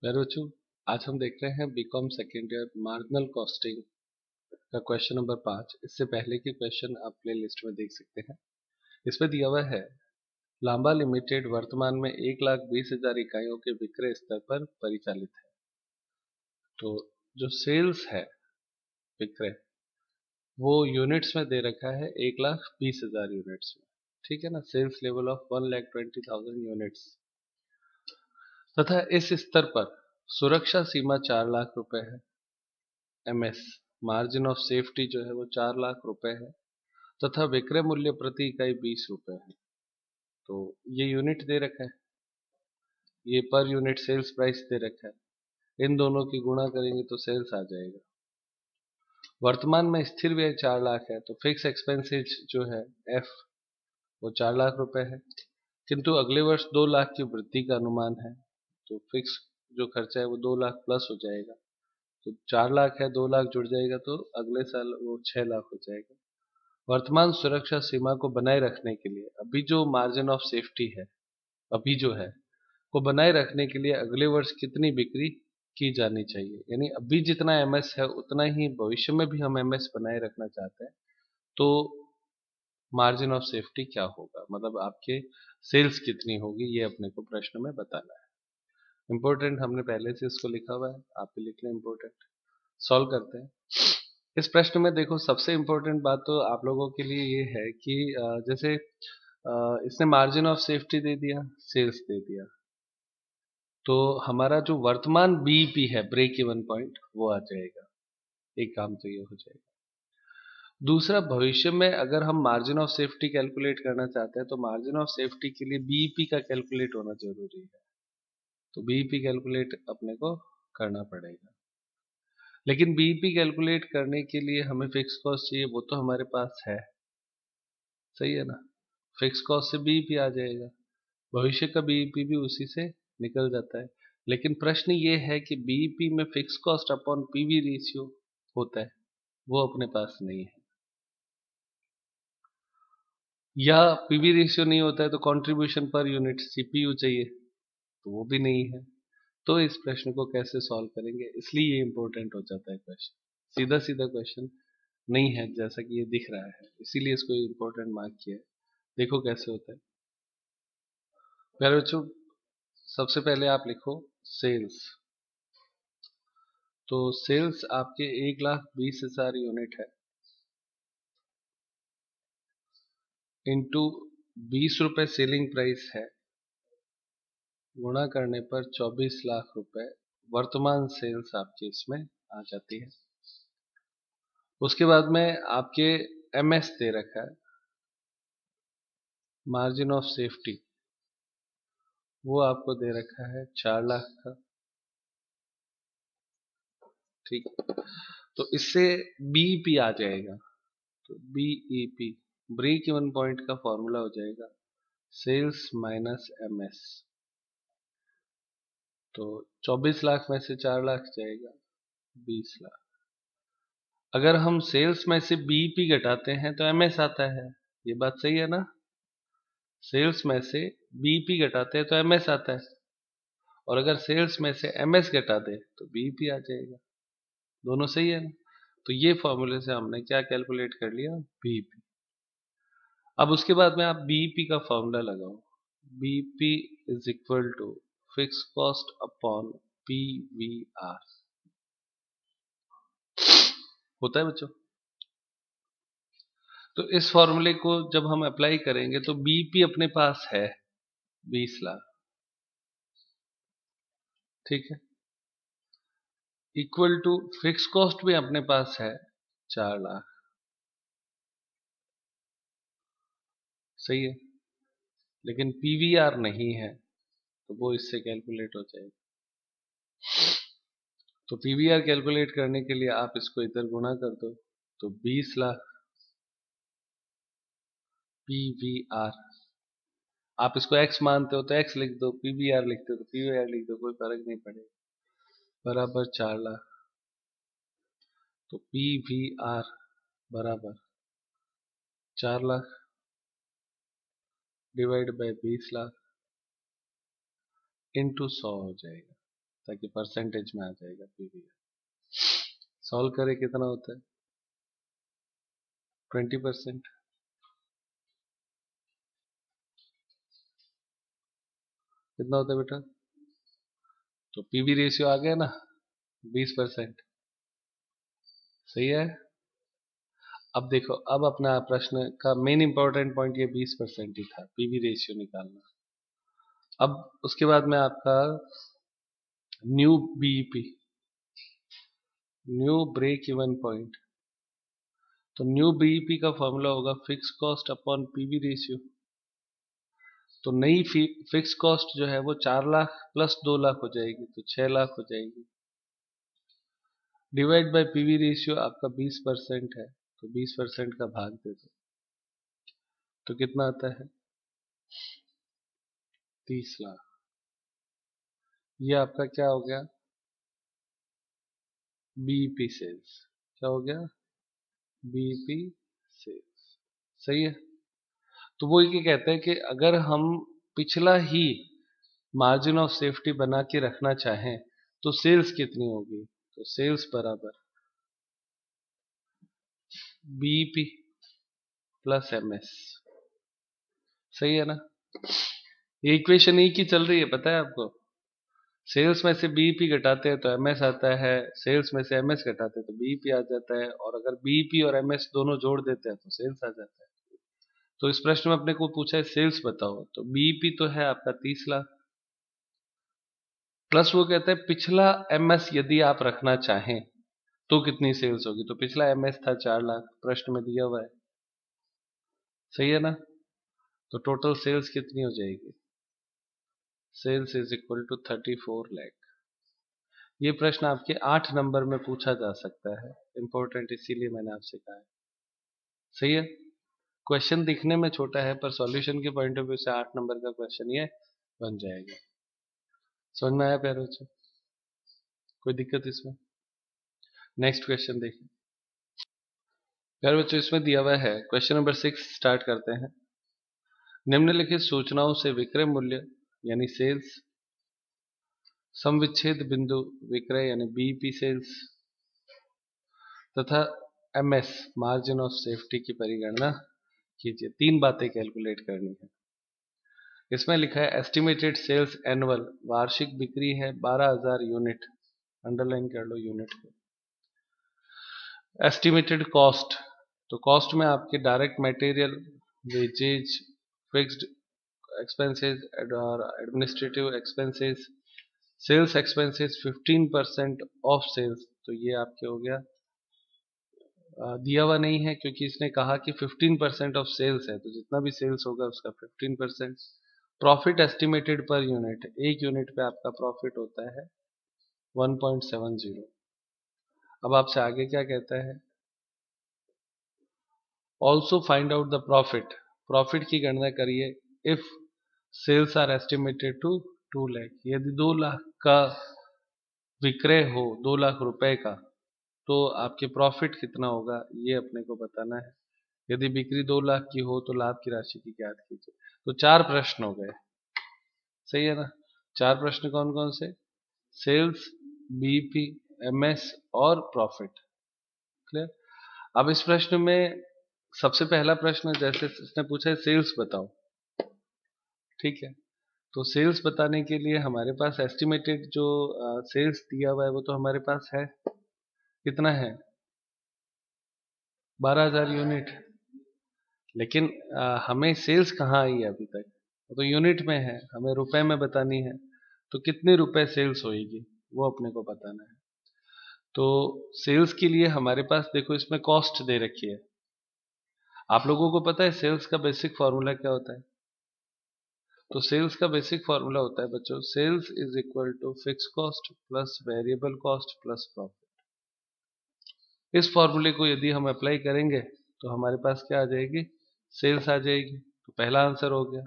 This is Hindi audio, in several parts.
मेरे बच्चों, आज हम देख रहे हैं BCom second year marginal costing का क्वेश्चन नंबर 5। इससे पहले के क्वेश्चन आप प्ले लिस्ट में देख सकते हैं। इसमें दिया हुआ है लांबा लिमिटेड वर्तमान में 1,20,000 इकाइयों के विक्रय स्तर पर परिचालित है। तो जो सेल्स है विक्रय, वो यूनिट्स में दे रखा है 1,20,000 यूनिट्स में। ठीक है ना, सेल्स लेवल ऑफ 1,20,000 यूनिट्स तथा इस स्तर पर सुरक्षा सीमा 4 लाख रुपए है। एमएस मार्जिन ऑफ सेफ्टी जो है वो 4 लाख रुपए है तथा विक्रय मूल्य प्रति इकाई 20 रुपए है। तो ये यूनिट दे रखा है, ये पर यूनिट सेल्स प्राइस दे रखा है। इन दोनों की गुणा करेंगे तो सेल्स आ जाएगा। वर्तमान में स्थिर व्यय 4 लाख है, तो फिक्स एक्सपेंसेज जो है एफ वो 4 लाख रुपए है, किंतु अगले वर्ष 2 लाख की वृद्धि का अनुमान है। तो फिक्स जो खर्चा है वो 2 लाख प्लस हो जाएगा। तो 4 लाख है, 2 लाख जुड़ जाएगा तो अगले साल वो 6 लाख हो जाएगा। वर्तमान सुरक्षा सीमा को बनाए रखने के लिए अभी जो मार्जिन ऑफ सेफ्टी है अभी जो है को बनाए रखने के लिए अगले वर्ष कितनी बिक्री की जानी चाहिए, यानी अभी जितना एमएस है उतना ही भविष्य में भी हम एमएस बनाए रखना चाहते हैं। तो मार्जिन ऑफ सेफ्टी क्या होगा, मतलब आपके सेल्स कितनी होगी, ये अपने को प्रश्न में बताना है। इंपॉर्टेंट हमने पहले से इसको लिखा हुआ है, आप भी लिख लें इंपॉर्टेंट। सॉल्व करते हैं। इस प्रश्न में देखो, सबसे इम्पोर्टेंट बात तो आप लोगों के लिए ये है कि जैसे इसने मार्जिन ऑफ सेफ्टी दे दिया, सेल्स दे दिया, तो हमारा जो वर्तमान बीईपी है, ब्रेक इवन पॉइंट, वो आ जाएगा। एक काम तो ये हो जाएगा। दूसरा, भविष्य में अगर हम मार्जिन ऑफ सेफ्टी कैलकुलेट करना चाहते हैं तो मार्जिन ऑफ सेफ्टी के लिए बीईपी का कैलकुलेट होना जरूरी है। तो बीईपी कैलकुलेट अपने को करना पड़ेगा। लेकिन बीईपी कैलकुलेट करने के लिए हमें फिक्स कॉस्ट चाहिए, वो तो हमारे पास है, सही है ना। फिक्स कॉस्ट से बीईपी आ जाएगा, भविष्य का बीईपी भी उसी से निकल जाता है। लेकिन प्रश्न ये है कि बीईपी में fix cost upon PV ratio होता है, वो अपने पास नहीं है। या पीवी रेशियो नहीं होता है तो कंट्रीब्यूशन पर यूनिट सीपीयू चाहिए, तो वो भी नहीं है। तो इस प्रश्न को कैसे सॉल्व करेंगे, इसलिए ये इंपॉर्टेंट हो जाता है क्वेश्चन। सीधा सीधा क्वेश्चन नहीं है जैसा कि ये दिख रहा है, इसीलिए इसको इंपॉर्टेंट मार्क किया है। देखो कैसे होता है। प्यारे बच्चों, सबसे पहले आप लिखो सेल्स। तो सेल्स आपके 1,20,000 यूनिट है, इंटू 20 रुपए सेलिंग प्राइस है, गुणा करने पर 24 लाख रुपए वर्तमान सेल्स आपकी इसमें आ जाती है। उसके बाद में आपके एमएस दे रखा है, मार्जिन ऑफ सेफ्टी, वो आपको दे रखा है 4 लाख का। ठीक, तो इससे बीईपी आ जाएगा। तो बीईपी, ब्रेक इवन पॉइंट का फॉर्मूला हो जाएगा सेल्स माइनस एमएस। तो 24 लाख में से 4 लाख जाएगा, 20 लाख। अगर हम सेल्स में से बीईपी घटाते हैं तो एमएस आता है, ये बात सही है ना। सेल्स में से बीईपी घटाते हैं तो एमएस आता है, और अगर सेल्स में से एमएस घटा दे तो बीईपी आ जाएगा। दोनों सही है ना। तो ये फॉर्मूले से हमने क्या कैलकुलेट कर लिया, बीईपी। अब उसके बाद में आप बीईपी का फॉर्मूला लगाओ। BEP is equal to fix cost upon PVR होता है बच्चों। तो इस फॉर्मूले को जब हम अप्लाई करेंगे तो बीईपी अपने पास है 20 लाख, ठीक है, इक्वल टू फिक्स कॉस्ट भी अपने पास है 4 लाख, सही है। लेकिन पीवीआर नहीं है, तो वो इससे कैलकुलेट हो जाएगा। तो पीवीआर कैलकुलेट करने के लिए आप इसको इधर गुणा कर दो, तो 20 लाख पीवीआर, आप इसको एक्स मानते हो तो एक्स लिख दो, पीवीआर लिखते हो तो पीवीआर लिख दो, कोई फर्क नहीं पड़ेगा, बराबर 4 लाख। तो पीवीआर बराबर 4 lakh divide by 20 lakh into 100 हो जाएगा। ताकि परसेंटेज में आ जाएगा पीवीआर। सॉल्व करें, कितना होता है 20%, कितना होता है बेटा? तो पीवी रेशियो आ गया ना 20%, सही है। अब देखो, अब अपना प्रश्न का मेन इंपॉर्टेंट पॉइंट ये 20% ही था, पीवी रेशियो निकालना। अब उसके बाद में आपका new BEP, new break even point. तो न्यू बीईपी का फॉर्मूला होगा fix cost upon PV ratio. तो नई फिक्स कॉस्ट जो है वो 4 लाख प्लस 2 लाख हो जाएगी, तो 6 लाख हो जाएगी। डिवाइड बाय पीवी रेशियो आपका 20% है, तो 20% का भाग दे दो, तो कितना आता है 30 लाख। ये आपका क्या हो गया, बीईपी सेल्स। क्या हो गया, बीईपी सेल्स, सही है। तो वो ये कहते हैं कि अगर हम पिछला ही मार्जिन ऑफ सेफ्टी बना के रखना चाहें तो सेल्स कितनी होगी, तो सेल्स बराबर बीईपी प्लस एमएस, सही है ना। ये इक्वेशन एक ही चल रही है, पता है आपको। सेल्स में से बीईपी घटाते हैं तो एमएस आता है, सेल्स में से एमएस घटाते हैं तो बीईपी आ जाता है, और अगर बीईपी और एमएस दोनों जोड़ देते हैं तो सेल्स आ जाता है। तो इस प्रश्न में अपने को पूछा है सेल्स बताओ, तो बीईपी तो है आपका 30 लाख, प्लस वो कहते हैं पिछला एमएस यदि आप रखना चाहें तो कितनी सेल्स होगी। तो पिछला एमएस था 4 लाख, प्रश्न में दिया हुआ है, सही है ना। तो टोटल सेल्स कितनी हो जाएगी, sales is equal to 34 lakh. ये प्रश्न आपके 8 नंबर में पूछा जा सकता है, इंपॉर्टेंट इसीलिए मैंने आपसे कहा है, सही है। क्वेश्चन दिखने में छोटा है पर सॉल्यूशन के पॉइंट ऑफ व्यू से 8 नंबर का क्वेश्चन ये बन जाएगा। समझ में आया प्यारे बच्चों, कोई दिक्कत इसमें? नेक्स्ट क्वेश्चन देखिए प्यारे बच्चों, इसमें दिया हुआ है क्वेश्चन नंबर 6, स्टार्ट करते हैं। निम्नलिखित सूचनाओं से विक्रय मूल्य यानी सेल्स, समविच्छेद बिंदु विक्रय यानी बीईपी सेल्स, तथा एमएस मार्जिन ऑफ सेफ्टी की परिगणना कीजिए। 3 बातें कैलकुलेट करनी है। इसमें लिखा है एस्टिमेटेड सेल्स एनुअल, वार्षिक बिक्री है 12,000 यूनिट, अंडरलाइन कर लो यूनिट को। एस्टिमेटेड कॉस्ट, तो कॉस्ट में आपके direct material, wages, fixed expenses और administrative expenses, sales expenses 15% of sales. तो ये आपके हो गया, दिया हुआ नहीं है क्योंकि इसने कहा कि 15% ऑफ सेल्स है, तो जितना भी सेल्स होगा उसका 15%। प्रॉफिट एस्टिमेटेड पर यूनिट, एक यूनिट पे आपका प्रॉफिट होता है 1.70। अब आपसे आगे क्या कहता है, also find out the profit, profit की गणना करिए if sales are estimated to 2 lakh, यदि 2 लाख का विक्रय हो, 2 लाख रुपए का, तो आपके प्रॉफिट कितना होगा ये अपने को बताना है। यदि बिक्री 2 लाख की हो तो लाभ की राशि की ज्ञात कीजिए। तो 4 प्रश्न हो गए, सही है ना। 4 प्रश्न कौन कौन से, सेल्स, बीईपी, एमएस और प्रॉफिट, क्लियर। अब इस प्रश्न में सबसे पहला प्रश्न जैसे इसने पूछा है सेल्स बताओ, ठीक है। तो सेल्स बताने के लिए हमारे पास एस्टिमेटेड जो सेल्स दिया हुआ है वो तो हमारे पास है, कितना है 12,000 यूनिट। लेकिन हमें सेल्स कहाँ आई है अभी तक, वो तो यूनिट में है, हमें रुपए में बतानी है। तो कितने रुपए सेल्स होएगी वो अपने को बताना है। तो सेल्स के लिए हमारे पास देखो इसमें कॉस्ट दे रखी है। आप लोगों को पता है सेल्स का बेसिक फॉर्मूला क्या होता है, तो सेल्स का बेसिक फॉर्मूला होता है बच्चों, sales is equal to fix cost plus variable cost plus profit. इस फॉर्मूले को यदि हम अप्लाई करेंगे तो हमारे पास क्या आ जाएगी, सेल्स आ जाएगी। तो पहला आंसर हो गया।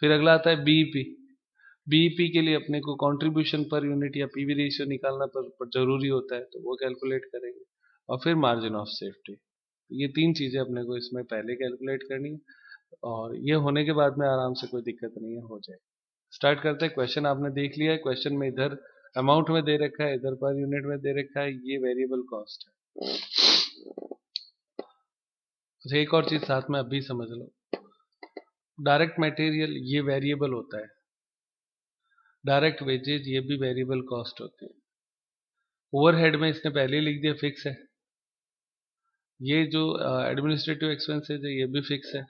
फिर अगला आता है बीईपी। बीईपी के लिए अपने को कंट्रीब्यूशन पर यूनिट या पीवी रेशियो निकालना पर जरूरी होता है, तो वो कैलकुलेट करेंगे। और फिर मार्जिन ऑफ सेफ्टी। ये 3 चीजें अपने को इसमें पहले कैलकुलेट करनी है, और ये होने के बाद में आराम से कोई दिक्कत नहीं है, हो जाए। स्टार्ट करते हैं। क्वेश्चन आपने देख लिया है, क्वेश्चन में इधर अमाउंट में दे रखा है, इधर पर यूनिट में दे रखा है, ये वेरिएबल कॉस्ट है। अच्छा, एक और चीज साथ में अभी समझ लो, डायरेक्ट मटेरियल ये वेरिएबल होता है, डायरेक्ट वेजेज ये भी वेरिएबल कॉस्ट होती है। ओवरहेड में इसने पहले ही लिख दिया फिक्स है, ये जो एडमिनिस्ट्रेटिव एक्सपेंसेज है ये भी फिक्स है,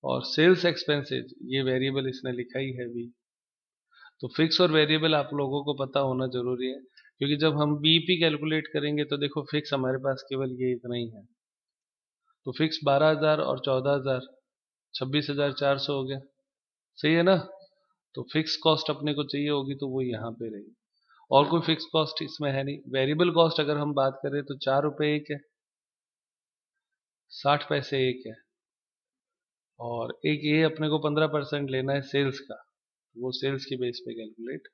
और सेल्स एक्सपेंसेज ये वेरिएबल इसने लिखा ही है भी। तो फिक्स और वेरिएबल आप लोगों को पता होना जरूरी है, क्योंकि जब हम बीईपी कैलकुलेट करेंगे तो देखो फिक्स हमारे पास केवल ये इतना ही है, तो फिक्स 12,000 और 14,000 26,400 हो गया, सही है ना। तो फिक्स कॉस्ट अपने को चाहिए होगी तो वो यहाँ पे रहेगी, और कोई फिक्स कॉस्ट इसमें है नहीं। वेरिएबल कॉस्ट अगर हम बात करें तो 4 रुपए एक है, 60 पैसे एक है, और एक ये अपने को 15% लेना है सेल्स का, वो सेल्स के बेस पे कैलकुलेट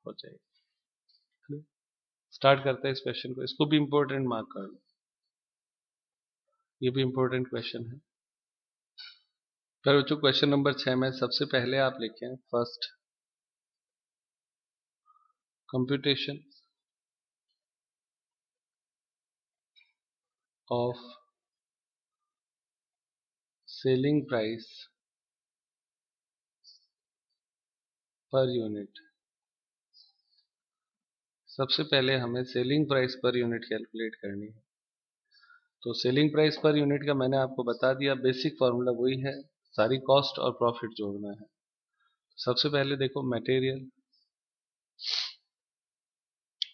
हो जाएगी। स्टार्ट करते हैं इस क्वेश्चन को, इसको भी इंपॉर्टेंट मार्क कर लो, ये भी इंपॉर्टेंट क्वेश्चन है। फिर बच्चों क्वेश्चन नंबर 6 में सबसे पहले आप लिखें first computation of selling price per unit. सबसे पहले हमें selling price per unit calculate करनी है। तो सेलिंग प्राइस पर यूनिट का मैंने आपको बता दिया, बेसिक फॉर्मूला वही है, सारी कॉस्ट और प्रॉफिट जोड़ना है। सबसे पहले देखो मटेरियल,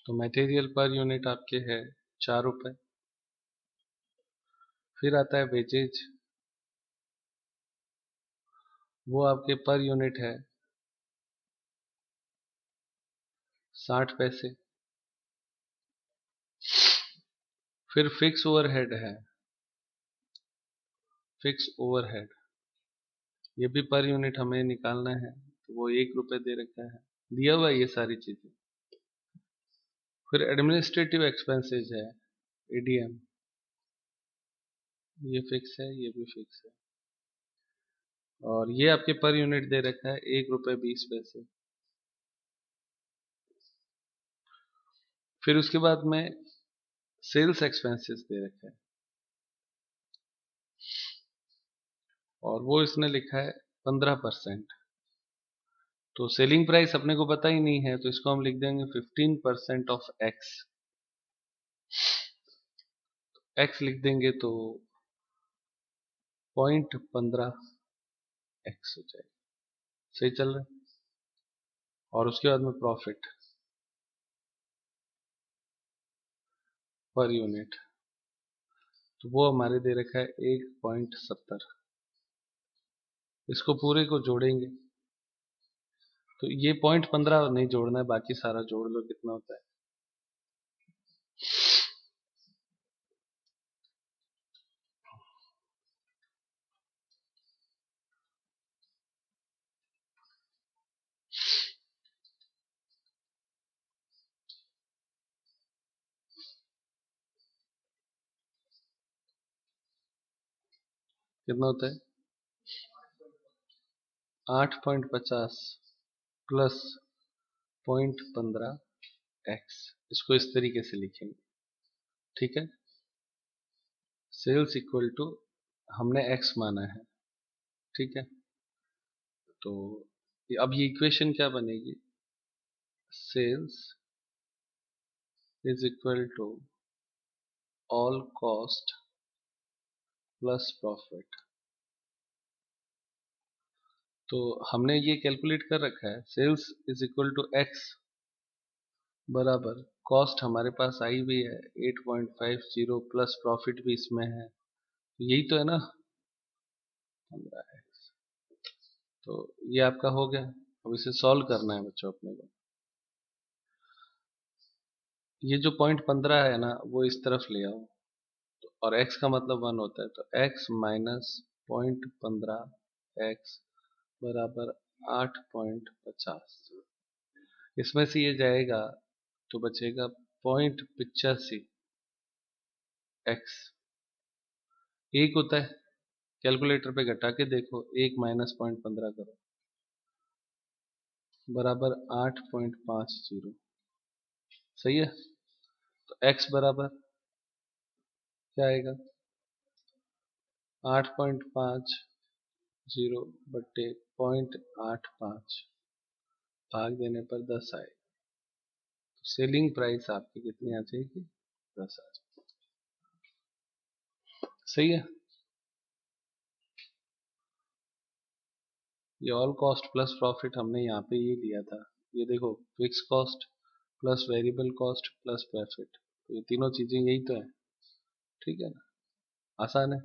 तो मटेरियल पर यूनिट आपके है 4 रुपए। फिर आता है वेजेज, वो आपके पर यूनिट है 60 पैसे। फिर फिक्स ओवरहेड है, फिक्स ओवरहेड ये भी पर यूनिट हमें निकालना है, तो वो 1 रुपए दे रखा है, दिया हुआ है ये सारी चीजें। फिर एडमिनिस्ट्रेटिव एक्सपेंसेस है एडीएम, ये फिक्स है, ये भी फिक्स है, और ये आपके पर यूनिट दे रखा है 1 रुपए 20 पैसे। फिर उसके बाद में सेल्स एक्सपेंसेस दे रखा है, और वो इसने लिखा है 15%। तो सेलिंग प्राइस अपने को पता ही नहीं है, तो इसको हम लिख देंगे 15% ऑफ एक्स। एक्स लिख देंगे तो 0.15 एक्स हो जाएगा, सही चल रहा है। और उसके बाद में प्रॉफिट पर यूनिट, तो वो हमारे दे रखा है 1.70। इसको पूरे को जोड़ेंगे, तो ये 0.15 नहीं जोड़ना है, बाकी सारा जोड़ लो कितना होता है। कितना होता है 8.50 प्लस 0.15 एक्स। इसको इस तरीके से लिखेंगे, ठीक है। सेल्स इक्वल टू हमने एक्स माना है, ठीक है। तो अब ये इक्वेशन क्या बनेगी, sales is equal to all cost plus profit. तो हमने ये कैलकुलेट कर रखा है, sales is equal to X बराबर कॉस्ट हमारे पास आई भी है 8.50 प्लस प्रॉफिट भी इसमें है, यही तो है ना 15x। तो ये आपका हो गया। अब इसे सॉल्व करना है बच्चों अपने को। ये जो 0.15 है ना वो इस तरफ ले आओ, और x का मतलब 1 होता है, तो x माइनस 0.15 x बराबर 8.50। इसमें से ये जाएगा तो बचेगा 0.85 x। एक होता है, कैलकुलेटर पे घटा के देखो, 1 माइनस 0.15 करो बराबर 8.50। सही है। तो x बराबर क्या आएगा, 8.50 बट्टे 0.85 भाग देने पर 10 आए। तो सेलिंग प्राइस आपकी कितनी आ जाएगी, 10 आ जाएगी। सही है। ये ऑल कॉस्ट प्लस प्रॉफिट हमने यहाँ पे ये लिया था। ये देखो, fix cost plus variable cost plus profit, तो ये तीनों चीजें यही तो है। ठीक है ना, आसान है।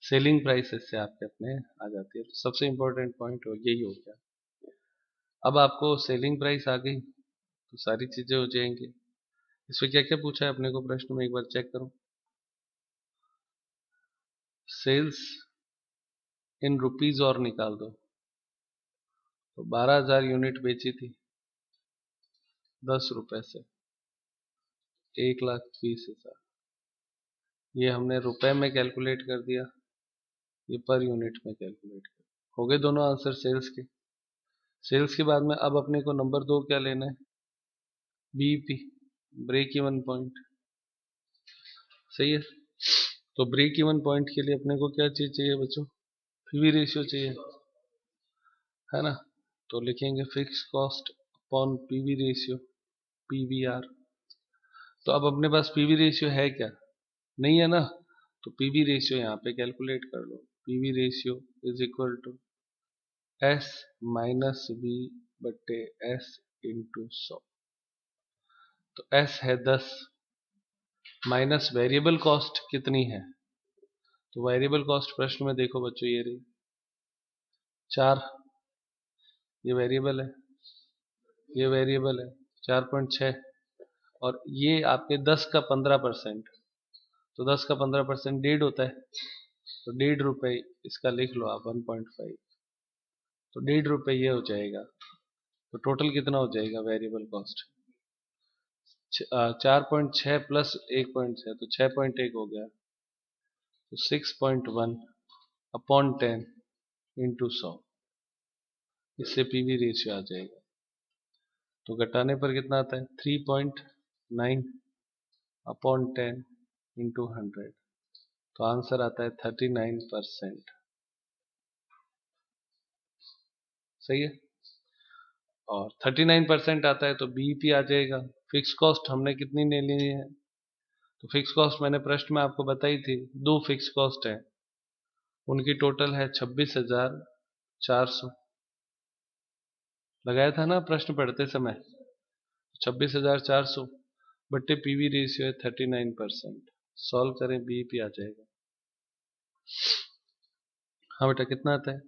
सेलिंग प्राइसेस से आपके अपने आ जाती है। तो सबसे इंपॉर्टेंट पॉइंट हो यही हो गया। अब आपको सेलिंग प्राइस आ गई तो सारी चीजें हो जाएंगी। इसमें क्या क्या पूछा है अपने को प्रश्न में, एक बार चेक करो। सेल्स इन रुपीज और निकाल दो। तो 12,000 यूनिट बेची थी 10 रुपए से, 1,20,000। ये हमने रुपए में कैलकुलेट कर दिया, ये पर यूनिट में कैलकुलेट कर। हो गए दोनों आंसर सेल्स के। सेल्स के बाद में अब अपने को नंबर 2 क्या लेना है, बीईपी, ब्रेक इवन पॉइंट। सही है। तो ब्रेक इवन पॉइंट के लिए अपने को क्या चीज चाहिए बच्चों, पीवी रेशियो चाहिए, है ना। तो लिखेंगे fix cost upon PV ratio, PVR. तो अब अपने पास पीवी रेशियो है क्या, नहीं है ना। तो पीवी रेशियो यहाँ पे कैलकुलेट कर लो। PV ratio is equal to S minus B बट्टे एस इंटू 100। तो एस है 10 माइनस वेरिएबल कॉस्ट कितनी है। तो वेरिएबल कॉस्ट प्रश्न में देखो बच्चों, ये रही 4, ये वेरिएबल है, ये वेरिएबल है 4.6, और ये आपके 10 का 15%। तो 10 का 15% 1.5 होता है। तो 1.5 रुपए इसका लिख लो आप 1.5। तो 1.5 रुपए ये हो जाएगा। तो टोटल कितना हो जाएगा वेरिएबल कॉस्ट, 4.6 प्लस 1.6, तो 6.1 हो गया। तो 6.1 अपॉन 10 इंटू 100, इससे पीवी रेशियो आ जाएगा। तो घटाने पर कितना आता है, 3.9 अपॉन 10 इंटू 100। तो आंसर आता है 39%। सही है। और 39% आता है तो बीईपी आ जाएगा। फिक्स कॉस्ट हमने कितनी ले ली है, तो फिक्स कॉस्ट मैंने प्रश्न में आपको बताई थी, 2 फिक्स कॉस्ट है, उनकी टोटल है 26,400। लगाया था ना प्रश्न पढ़ते समय, 26,400 बट्टे पीवी रेशियो है 39%। सॉल्व करें, बीईपी आ जाएगा। हाँ बेटा, कितना आता है,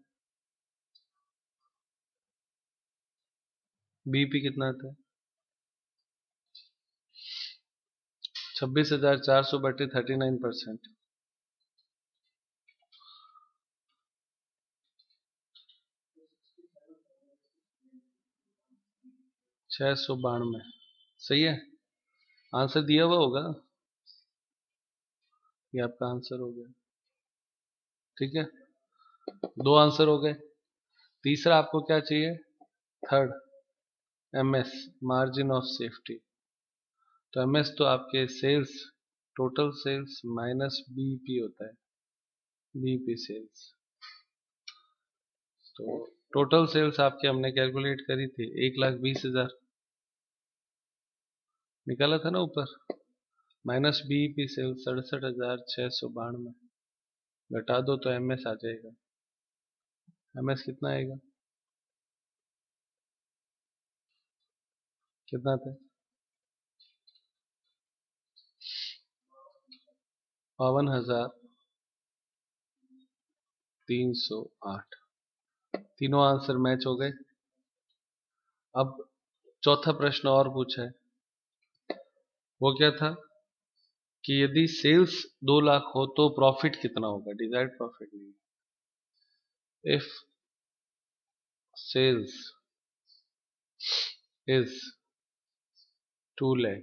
बीईपी कितना आता है, 26,400 बटे 39%, 692। सही है। आंसर दिया हुआ होगा, ये आपका आंसर हो गया। ठीक है, 2 आंसर हो गए। तीसरा आपको क्या चाहिए, third, MS, margin of safety. तो एमएस तो आपके sales, total sales minus BEP होता है, बीईपी सेल्स। तो टोटल सेल्स आपके हमने कैलकुलेट करी थी 1,20,000, निकाला था ना ऊपर, माइनस बीईपी सेल्स 67,692, घटा दो तो एमएस आ जाएगा। एमएस कितना आएगा, कितना था, 52,308। तीनों आंसर मैच हो गए। अब चौथा प्रश्न और पूछा है, वो क्या था कि यदि सेल्स 2 लाख हो तो प्रॉफिट कितना होगा, डिजायर्ड प्रॉफिट नहीं, इफ सेल्स इज 2 लाख,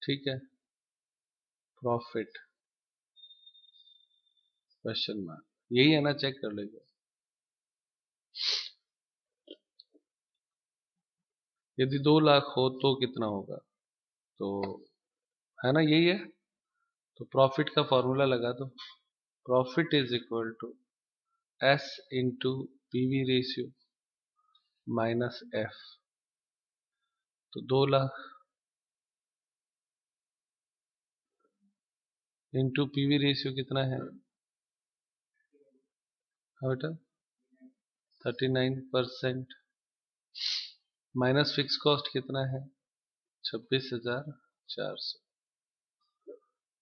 ठीक है, प्रॉफिट क्वेश्चन मार्क, यही है ना, चेक कर लेगा। यदि 2 लाख हो तो कितना होगा, तो है ना, यही है। तो प्रॉफिट का फॉर्मूला लगा दो, profit is equal to S into PV ratio minus F. तो 2 लाख इंटू पीवी रेशियो कितना है, हाँ बेटा 39%, माइनस फिक्स कॉस्ट कितना है 26,400।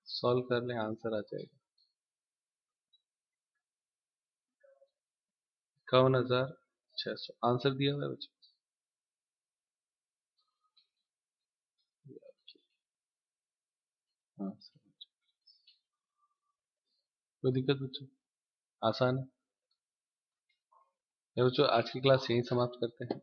सॉल्व कर लें, आंसर आ जाएगा 51,600। आंसर दिया हुआ है बच्चों। हाँ कोई दिक्कत बच्चों, आसान है। ये बच्चों आज की क्लास यहीं समाप्त करते हैं।